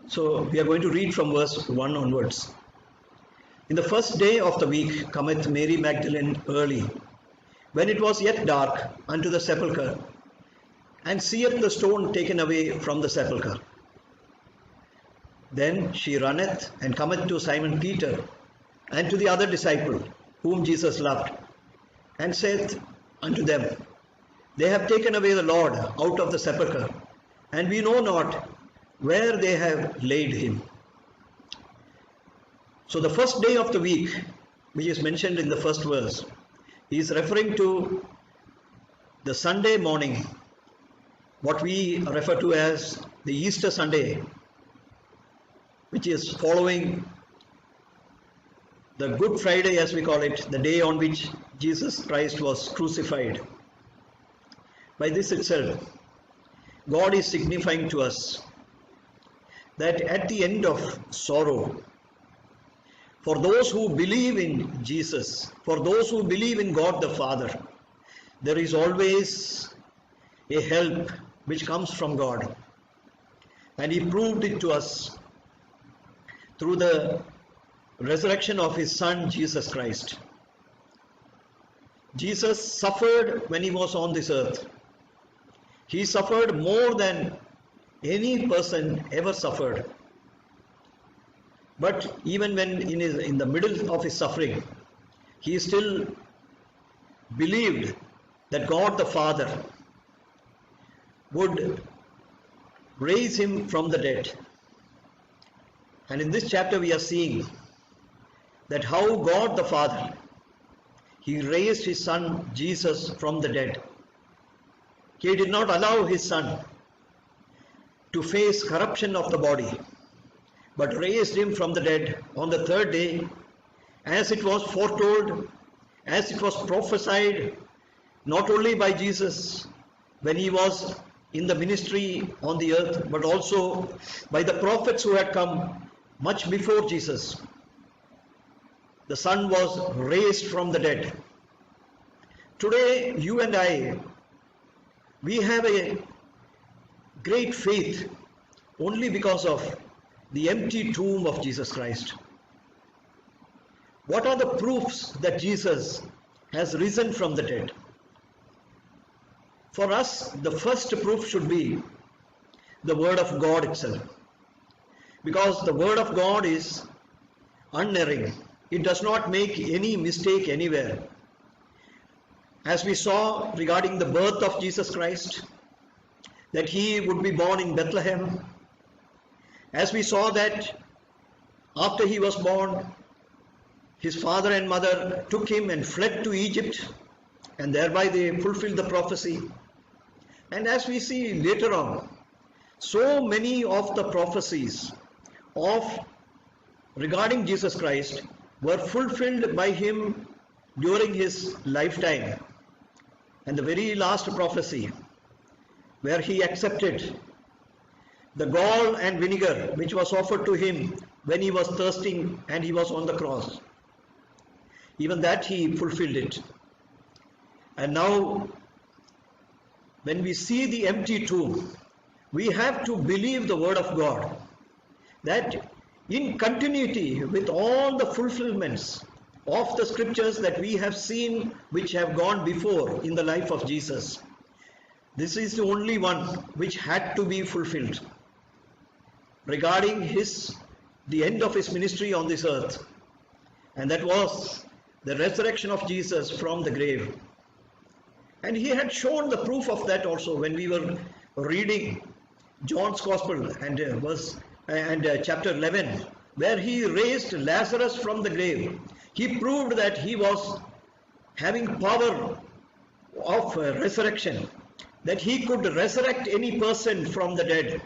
So we are going to read from verse 1 onwards. In the first day of the week cometh Mary Magdalene early, when it was yet dark, unto the sepulchre, and seeth the stone taken away from the sepulchre. Then she runneth and cometh to Simon Peter and to the other disciple, whom Jesus loved, and saith unto them, They have taken away the Lord out of the sepulchre, and we know not where they have laid him. So the first day of the week, which is mentioned in the first verse, he is referring to the Sunday morning, what we refer to as the Easter Sunday, which is following the Good Friday, as we call it, the day on which Jesus Christ was crucified. By this itself, God is signifying to us that at the end of sorrow, for those who believe in Jesus, for those who believe in God the Father, there is always a help which comes from God. And he proved it to us through the resurrection of his Son, Jesus Christ. Jesus suffered when he was on this earth. He suffered more than any person ever suffered. But even when in the middle of his suffering, he still believed that God the Father would raise him from the dead. And in this chapter we are seeing that how God the Father, he raised his Son Jesus from the dead. He did not allow his Son to face corruption of the body, but raised him from the dead on the third day, as it was foretold, as it was prophesied, not only by Jesus when he was in the ministry on the earth, but also by the prophets who had come much before Jesus. The Son was raised from the dead. Today, you and I, we have a great faith only because of the empty tomb of Jesus Christ. What are the proofs that Jesus has risen from the dead? For us, the first proof should be the Word of God itself. Because the Word of God is unerring. It does not make any mistake anywhere. As we saw regarding the birth of Jesus Christ, that he would be born in Bethlehem. As we saw that after he was born, his father and mother took him and fled to Egypt, and thereby they fulfilled the prophecy. And as we see later on, so many of the prophecies regarding Jesus Christ were fulfilled by him during his lifetime. And the very last prophecy, where he accepted the gall and vinegar which was offered to him when he was thirsting and he was on the cross, even that he fulfilled it. And now, when we see the empty tomb, we have to believe the Word of God, that in continuity with all the fulfillments of the scriptures that we have seen which have gone before in the life of Jesus, this is the only one which had to be fulfilled regarding the end of his ministry on this earth, and that was the resurrection of Jesus from the grave. And he had shown the proof of that also when we were reading John's Gospel and chapter 11, where he raised Lazarus from the grave. He proved that he was having power of resurrection, that he could resurrect any person from the dead.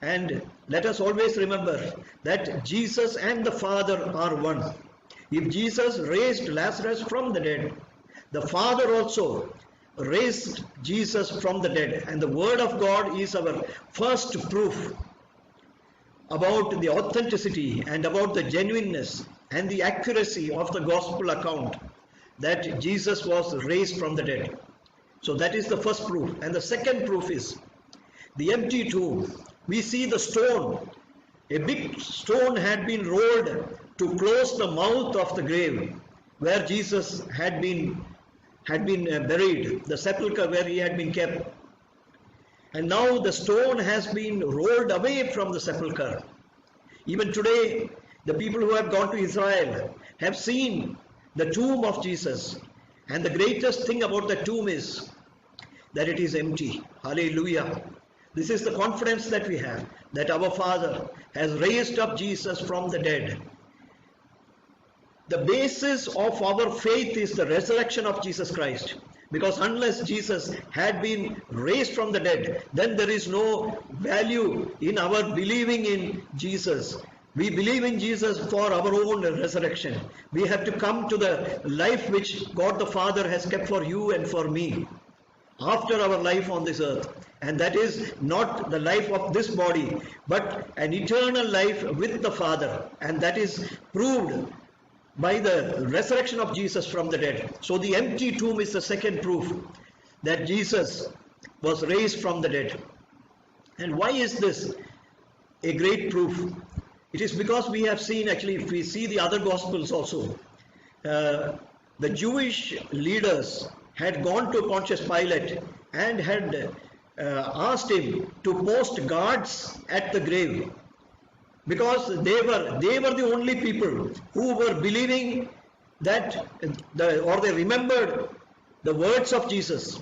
And let us always remember that Jesus and the Father are one. If Jesus raised Lazarus from the dead, the Father also raised Jesus from the dead. And the Word of God is our first proof about the authenticity and about the genuineness and the accuracy of the gospel account that Jesus was raised from the dead. So that is the first proof. And the second proof is the empty tomb. We see the stone a big stone had been rolled to close the mouth of the grave where Jesus had been buried, the sepulchre where he had been kept. And now the stone has been rolled away from the sepulchre. Even today, the people who have gone to Israel have seen the tomb of Jesus. And the greatest thing about the tomb is that it is empty. Hallelujah. This is the confidence that we have, that our Father has raised up Jesus from the dead. The basis of our faith is the resurrection of Jesus Christ. Because unless Jesus had been raised from the dead, then there is no value in our believing in Jesus. We believe in Jesus for our own resurrection. We have to come to the life which God the Father has kept for you and for me after our life on this earth. And that is not the life of this body, but an eternal life with the Father. And that is proved by the resurrection of Jesus from the dead. So the empty tomb is the second proof that Jesus was raised from the dead. And why is this a great proof? It is because we have seen, actually, if we see the other Gospels also, the Jewish leaders had gone to Pontius Pilate and had asked him to post guards at the grave, because they were the only people who were believing that, or they remembered the words of Jesus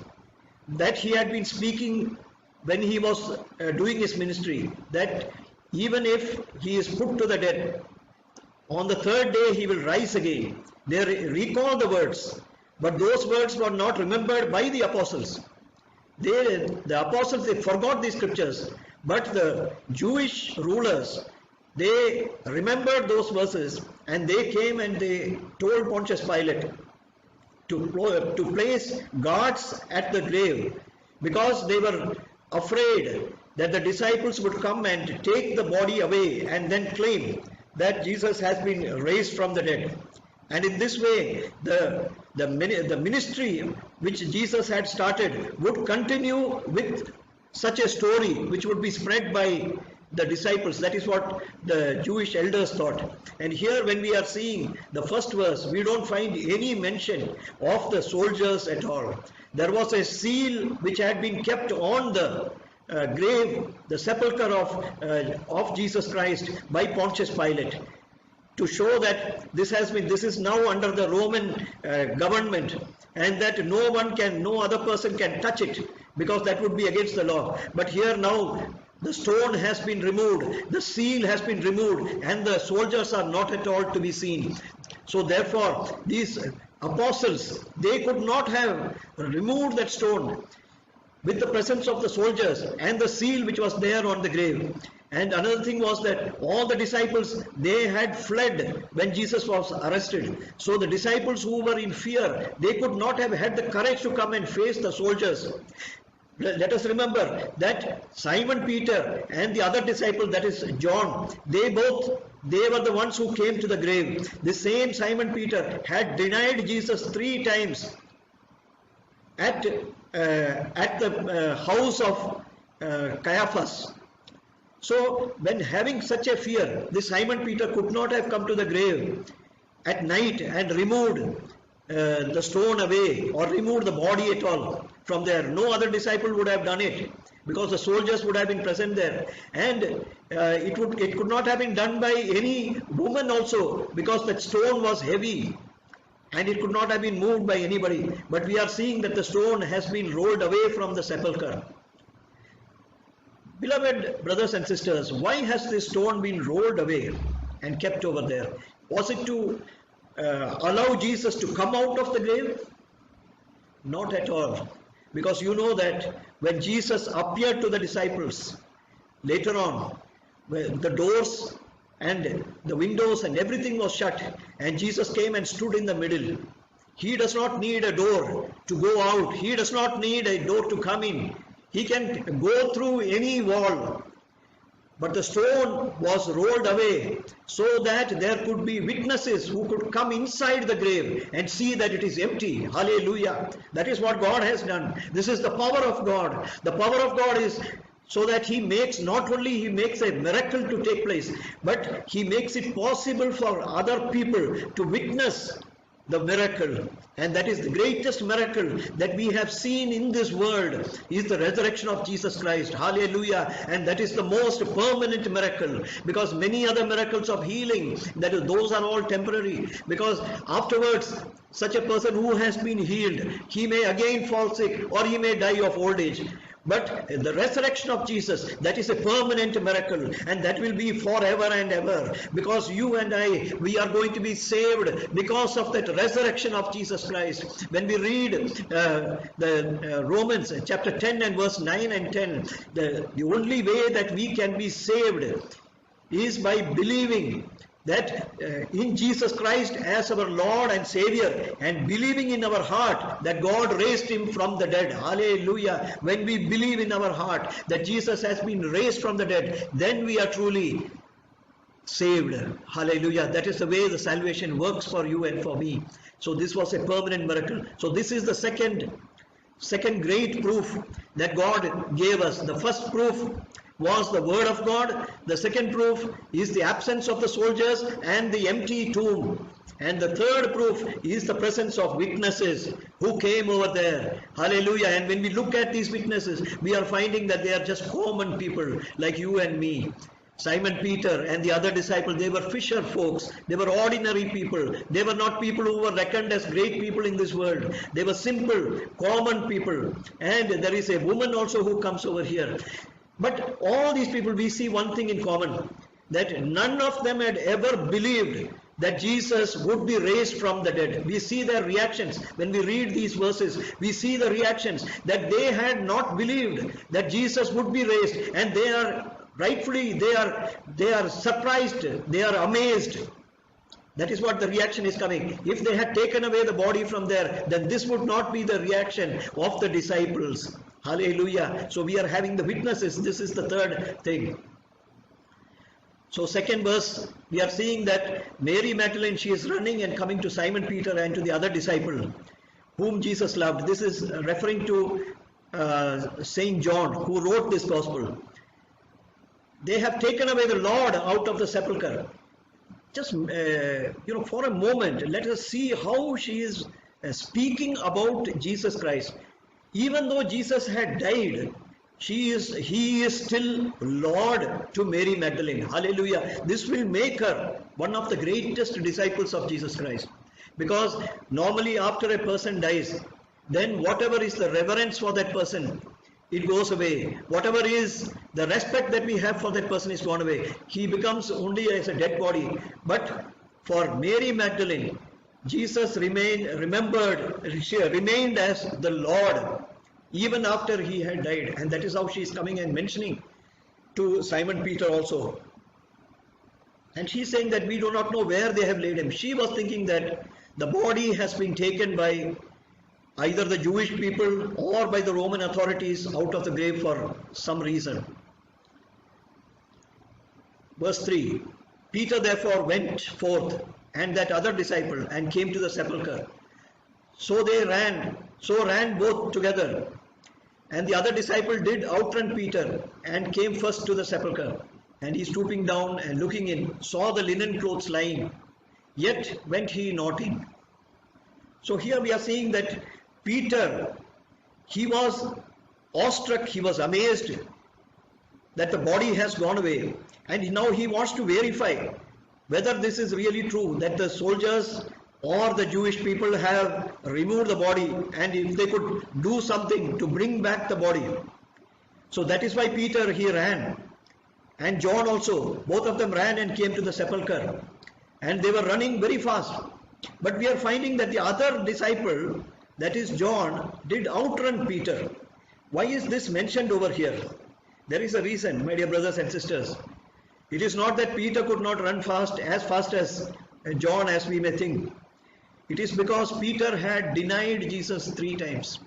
that he had been speaking when he was doing his ministry, that even if he is put to the dead, on the third day he will rise again. They recall the words, but those words were not remembered by the apostles. The apostles, they forgot these scriptures, but the Jewish rulers, they remembered those verses, and they came and they told Pontius Pilate to place guards at the grave, because they were afraid that the disciples would come and take the body away and then claim that Jesus has been raised from the dead. And in this way, the ministry which Jesus had started would continue with such a story which would be spread by the disciples. That is what the Jewish elders thought. And here, when we are seeing the first verse, we don't find any mention of the soldiers at all. There was a seal which had been kept on the grave, the sepulchre of Jesus Christ, by Pontius Pilate, to show that this is now under the Roman government, and that no other person can touch it, because that would be against the law. But here now, the stone has been removed, the seal has been removed, and the soldiers are not at all to be seen. So therefore, these apostles, they could not have removed that stone with the presence of the soldiers and the seal which was there on the grave. And another thing was that all the disciples, they had fled when Jesus was arrested. So the disciples who were in fear, they could not have had the courage to come and face the soldiers. Let us remember that Simon Peter and the other disciple, that is John, they were the ones who came to the grave. The same Simon Peter had denied Jesus 3 times at the house of Caiaphas. So when having such a fear, this Simon Peter could not have come to the grave at night and removed the stone away, or removed the body at all from there. No other disciple would have done it, because the soldiers would have been present there. And it could not have been done by any woman also, because that stone was heavy and it could not have been moved by anybody. But we are seeing that the stone has been rolled away from the sepulchre. Beloved brothers and sisters, why has this stone been rolled away and kept over there? Was it to allow Jesus to come out of the grave? Not at all. Because you know that when Jesus appeared to the disciples later on, the doors and the windows and everything was shut, and Jesus came and stood in the middle. He does not need a door to go out. He does not need a door to come in. He can go through any wall. But the stone was rolled away so that there could be witnesses who could come inside the grave and see that it is empty. Hallelujah. That is what God has done. This is the power of God. The power of God is so that he makes, not only he makes a miracle to take place, but he makes it possible for other people to witness the miracle. And that is the greatest miracle that we have seen in this world, is the resurrection of Jesus Christ. Hallelujah. And that is the most permanent miracle, because many other miracles of healing, that is, those are all temporary, because afterwards such a person who has been healed, he may again fall sick, or he may die of old age. But the resurrection of Jesus, that is a permanent miracle, and that will be forever and ever, because you and I, we are going to be saved because of that resurrection of Jesus Christ. When we read the Romans chapter 10 and verse 9 and 10, the only way that we can be saved is by believing that in Jesus Christ as our Lord and Savior, and believing in our heart that God raised him from the dead. Hallelujah. When we believe in our heart that Jesus has been raised from the dead, then we are truly saved. Hallelujah. That is the way the salvation works for you and for me. So this was a permanent miracle. So this is the second great proof that God gave us. The first proof was the word of God. The second proof is the absence of the soldiers and the empty tomb. And the third proof is the presence of witnesses who came over there. Hallelujah. And when we look at these witnesses, we are finding that they are just common people like you and me. Simon Peter and the other disciple, they were fisher folks. They were ordinary people. They were not people who were reckoned as great people in this world. They were simple, common people. And there is a woman also who comes over here. But all these people, we see one thing in common, that none of them had ever believed that Jesus would be raised from the dead. We see their reactions. When we read these verses, we see the reactions that they had not believed that Jesus would be raised, and they are rightfully, they are surprised, they are amazed. That is what the reaction is coming. If they had taken away the body from there, then this would not be the reaction of the disciples. Hallelujah. So we are having the witnesses. This is the third thing. So second verse, we are seeing that Mary Magdalene, she is running and coming to Simon Peter and to the other disciple whom Jesus loved. This is referring to Saint John, who wrote this gospel. They have taken away the Lord out of the sepulchre. Just for a moment, let us see how she is speaking about Jesus Christ. Even though Jesus had died, he is still Lord to Mary Magdalene. Hallelujah. This will make her one of the greatest disciples of Jesus Christ. Because normally after a person dies, then whatever is the reverence for that person, it goes away. Whatever is the respect that we have for that person is gone away. He becomes only as a dead body. But for Mary Magdalene, Jesus remained as the Lord even after he had died. And that is how she is coming and mentioning to Simon Peter also. And she is saying that we do not know where they have laid him. She was thinking that the body has been taken by either the Jewish people or by the Roman authorities out of the grave for some reason. Verse 3, Peter therefore went forth and that other disciple and came to the sepulchre. So ran both together. And the other disciple did outrun Peter and came first to the sepulchre. And he, stooping down and looking in, saw the linen clothes lying, yet went he not in. So here we are seeing that Peter, he was awestruck, he was amazed that the body has gone away. And now he wants to verify whether this is really true, that the soldiers or the Jewish people have removed the body, and if they could do something to bring back the body. So that is why Peter, he ran. And John also, both of them ran and came to the sepulchre. And they were running very fast. But we are finding that the other disciple, that is John, did outrun Peter. Why is this mentioned over here? There is a reason, my dear brothers and sisters. It is not that Peter could not run fast as John as we may think. It is because Peter had denied Jesus 3 times.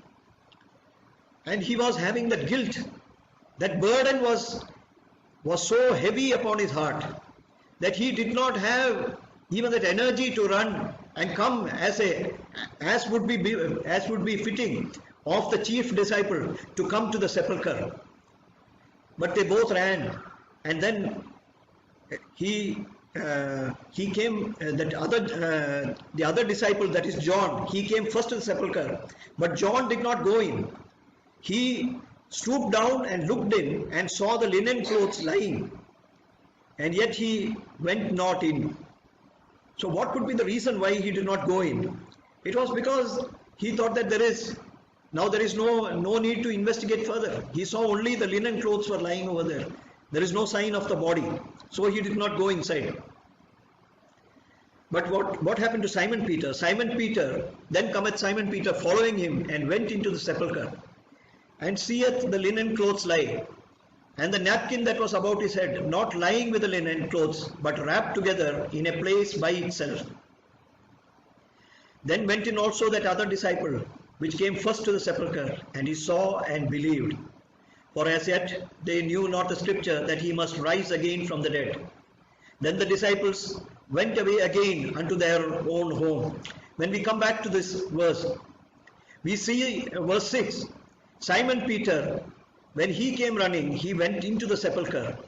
And he was having that guilt. That burden was so heavy upon his heart that he did not have even that energy to run and come as would be fitting of the chief disciple to come to the sepulchre. but they both ran. And then he came, the other disciple, that is John, he came first to the sepulchre, but John did not go in. He stooped down and looked in and saw the linen clothes lying, and yet he went not in. So what could be the reason why he did not go in? It was because he thought that there is no need to investigate further. He saw only the linen clothes were lying over there. There is no sign of the body. So he did not go inside. But what happened to Simon Peter? Simon Peter, then cometh Simon Peter following him, and went into the sepulchre, and seeth the linen clothes lie, and the napkin that was about his head, not lying with the linen clothes, but wrapped together in a place by itself. Then went in also that other disciple, which came first to the sepulchre, and he saw and believed. For as yet they knew not the scripture, that he must rise again from the dead. Then the disciples went away again unto their own home. When we come back to this verse, we see verse 6. Simon Peter, when he came running, he went into the sepulchre,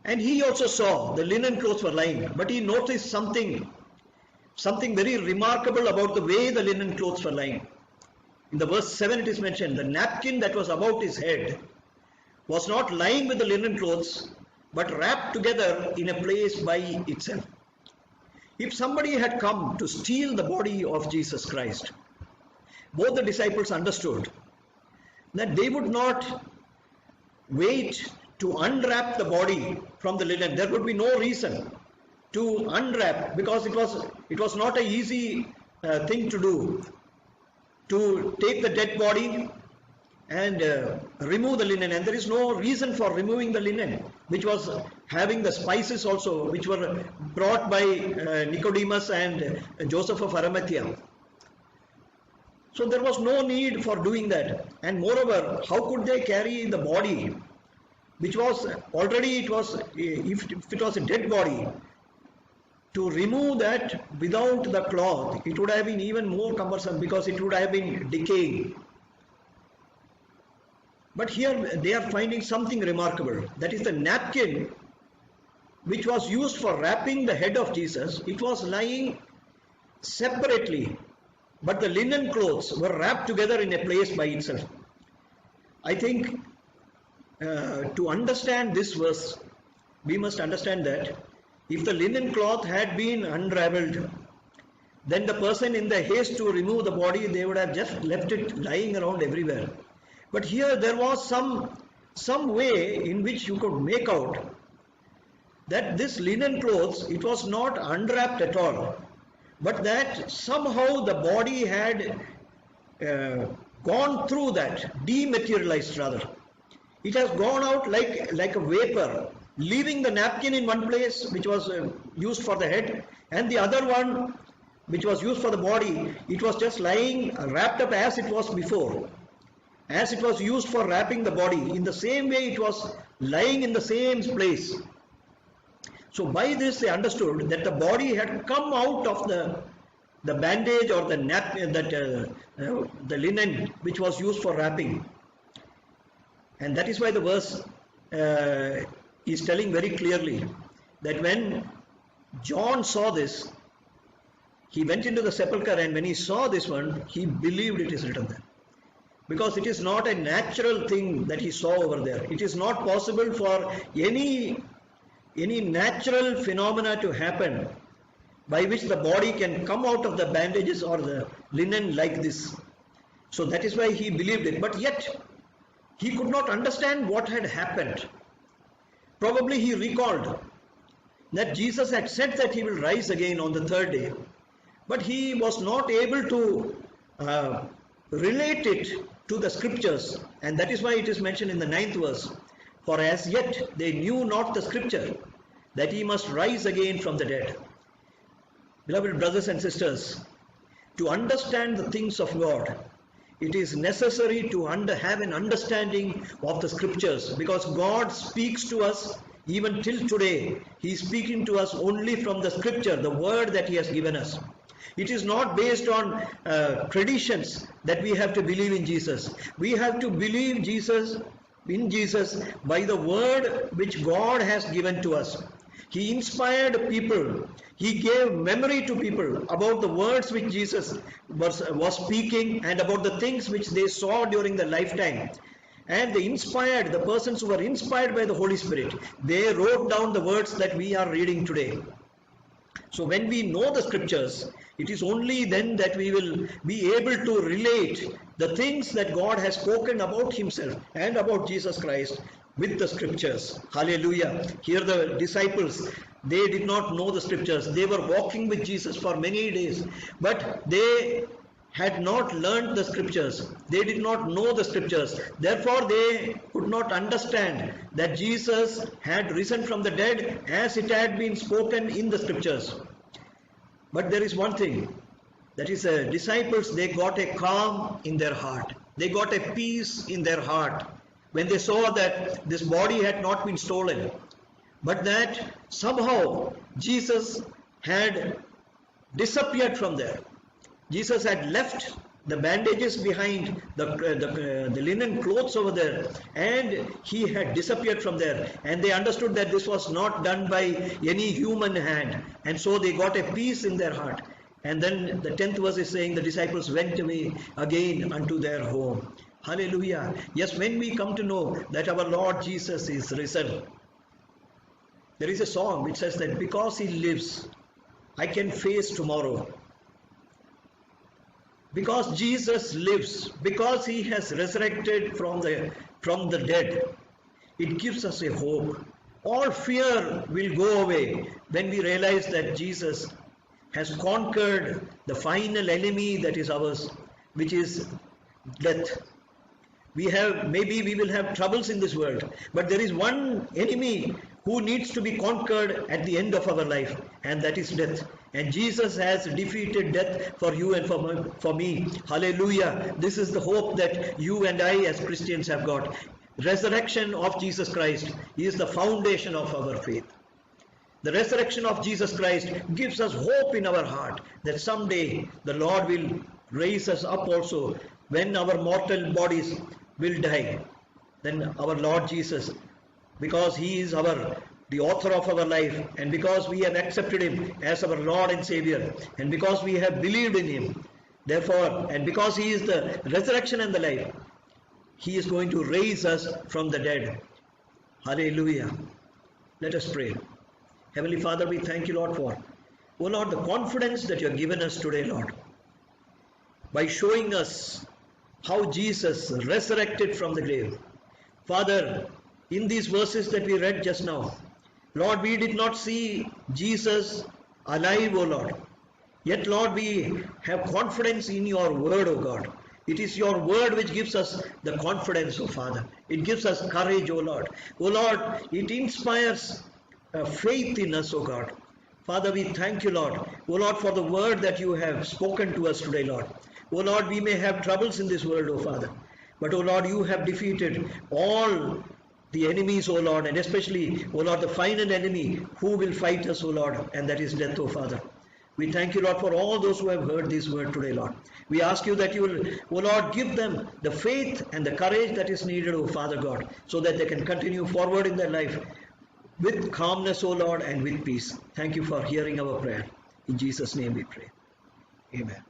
and he also saw the linen clothes were lying, but he noticed something very remarkable about the way the linen clothes were lying. In the verse 7 it is mentioned, the napkin that was about his head was not lying with the linen clothes, but wrapped together in a place by itself. If somebody had come to steal the body of Jesus Christ, both the disciples understood that they would not wait to unwrap the body from the linen. There would be no reason to unwrap, because it was not an easy thing to do, to take the dead body and remove the linen. And there is no reason for removing the linen, which was having the spices also, which were brought by Nicodemus and Joseph of Arimathea. So there was no need for doing that. And moreover, how could they carry the body, which was already, if it was a dead body, to remove that without the cloth, it would have been even more cumbersome, because it would have been decaying. But here they are finding something remarkable. That is the napkin which was used for wrapping the head of Jesus. It was lying separately, but the linen clothes were wrapped together in a place by itself. I think to understand this verse, we must understand that if the linen cloth had been unraveled, then the person, in the haste to remove the body, they would have just left it lying around everywhere. But here there was some way in which you could make out that this linen clothes, it was not unwrapped at all, but that somehow the body had gone through that, dematerialized rather. It has gone out like a vapor, leaving the napkin in one place, which was used for the head, and the other one, which was used for the body, it was just lying wrapped up as it was before. As it was used for wrapping the body, in the same way it was lying in the same place. So by this they understood that the body had come out of the bandage or the napkin, the linen which was used for wrapping. And that is why the verse is telling very clearly that when John saw this, he went into the sepulchre, and when he saw this one, he believed it is written there. Because it is not a natural thing that he saw over there. It is not possible for any natural phenomena to happen by which the body can come out of the bandages or the linen like this. So that is why he believed it. But yet, he could not understand what had happened. Probably he recalled that Jesus had said that he will rise again on the third day. But he was not able to relate it to the scriptures, and that is why it is mentioned in the 9th verse. For as yet they knew not the scripture, that he must rise again from the dead. Beloved brothers and sisters, to understand the things of God, it is necessary to have an understanding of the scriptures, because God speaks to us even till today. He is speaking to us only from the scripture, the word that he has given us. It is not based on traditions that we have to believe in Jesus. We have to believe Jesus in Jesus by the word which God has given to us. He inspired people. He gave memory to people about the words which Jesus was speaking and about the things which they saw during the lifetime. And the persons who were inspired by the Holy Spirit, they wrote down the words that we are reading today. So when we know the scriptures, it is only then that we will be able to relate the things that God has spoken about himself and about Jesus Christ with the scriptures. Hallelujah. Here the disciples, they did not know the scriptures. They were walking with Jesus for many days, but they had not learned the scriptures. They did not know the scriptures. Therefore, they could not understand that Jesus had risen from the dead as it had been spoken in the scriptures. But there is one thing, that is the disciples, they got a calm in their heart. They got a peace in their heart when they saw that this body had not been stolen, but that somehow Jesus had disappeared from there. Jesus had left the bandages behind, the linen clothes over there, and he had disappeared from there. And they understood that this was not done by any human hand, and so they got a peace in their heart. And then the 10th verse is saying the disciples went away again unto their home. Hallelujah. Yes, when we come to know that our Lord Jesus is risen, there is a song which says that because he lives, I can face tomorrow. Because Jesus lives, because he has resurrected from the dead, it gives us a hope. All fear will go away when we realize that Jesus has conquered the final enemy that is ours, which is death. Maybe we will have troubles in this world, but there is one enemy who needs to be conquered at the end of our life, and that is death. And Jesus has defeated death for you and for me. Hallelujah. This is the hope that you and I as Christians have got. Resurrection of Jesus Christ is the foundation of our faith. The resurrection of Jesus Christ gives us hope in our heart that someday the Lord will raise us up also when our mortal bodies will die. Then our Lord Jesus, because he is the author of our life, and because we have accepted him as our Lord and Savior, and because we have believed in him, therefore, and because he is the resurrection and the life, he is going to raise us from the dead. Hallelujah. Let us pray. Heavenly Father, we thank you, Lord, for, oh Lord, the confidence that you have given us today, Lord, by showing us how Jesus resurrected from the grave. Father, in these verses that we read just now, Lord, we did not see Jesus alive, O Lord. Yet, Lord, we have confidence in your word, O God. It is your word which gives us the confidence, O Father. It gives us courage, O Lord. O Lord, it inspires faith in us, O God. Father, we thank you, Lord. O Lord, for the word that you have spoken to us today, Lord. O Lord, we may have troubles in this world, O Father. But, O Lord, you have defeated all the enemies, O Lord, and especially, O Lord, the final enemy who will fight us, O Lord, and that is death, O Father. We thank you, Lord, for all those who have heard this word today, Lord. We ask you that you will, O Lord, give them the faith and the courage that is needed, O Father God, so that they can continue forward in their life with calmness, O Lord, and with peace. Thank you for hearing our prayer. In Jesus' name we pray. Amen.